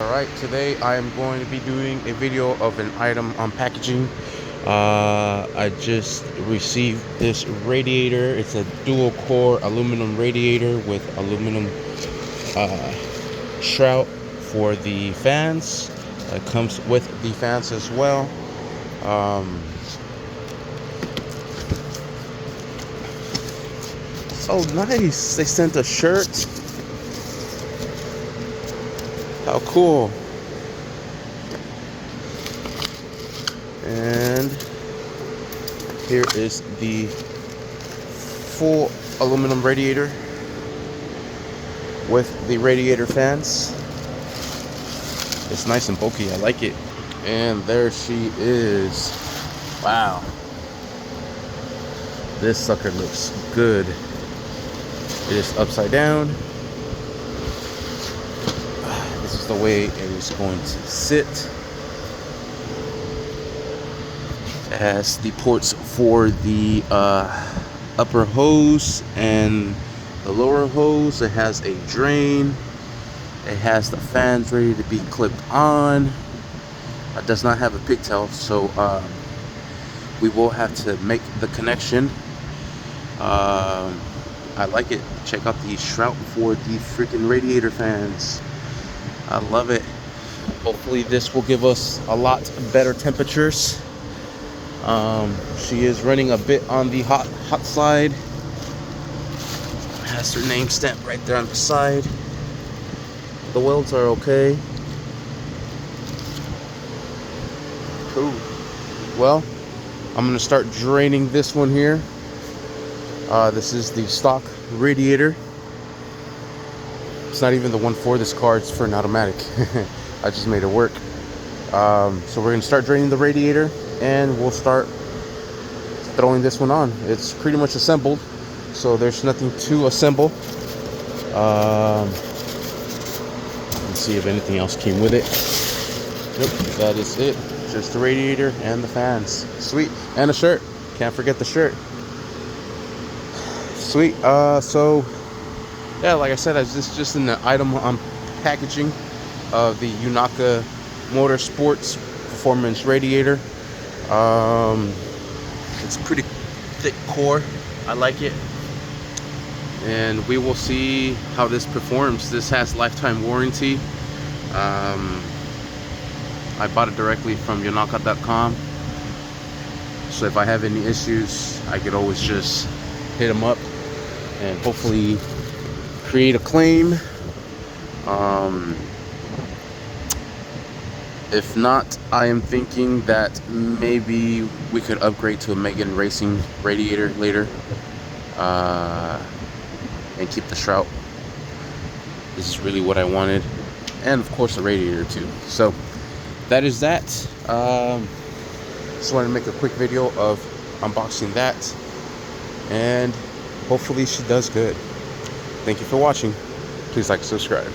Alright, today I am going to be doing a video of an item unpackaging. I just received this radiator. It's a dual core aluminum radiator with aluminum shroud for the fans. It comes with the fans as well. So nice. They sent a shirt. How cool. And here is the full aluminum radiator with the radiator fans. It's nice and bulky. I like it. And there she is. Wow. This sucker looks good. It is upside down. This is the way it is going to sit. It has the ports for the upper hose and the lower hose. It has a drain. It has the fans ready to be clipped on. It does not have a pigtail, so we will have to make the connection. I like it. Check out the shroud for the freaking radiator fans. I love it. Hopefully this will give us a lot better temperatures. She is running a bit on the hot side. Has her name stamp right there on the side. The welds are okay. Cool. Well, I'm gonna start draining this one here. This is the stock radiator. It's not even the one for this car, it's for an automatic. I just made it work. So we're gonna start draining the radiator and we'll start throwing this one on. It's pretty much assembled, so there's nothing to assemble. Let's see if anything else came with it. Nope, that is it. Just the radiator and the fans. Sweet. And a shirt. Can't forget the shirt. Sweet. So yeah, like I said, I was just in the item packaging of the Yonaka Motorsports Performance Radiator. It's pretty thick core. I like it. And we will see how this performs. This has lifetime warranty. I bought it directly from Yonaka.com. So if I have any issues, I could always just hit them up and hopefully create a claim. If not, I am thinking that maybe we could upgrade to a Megan Racing radiator later, and keep the shroud. This is really what I wanted, and of course the radiator too. So that is that. Just wanted to make a quick video of unboxing that, and hopefully she does good. Thank you for watching. Please like and subscribe.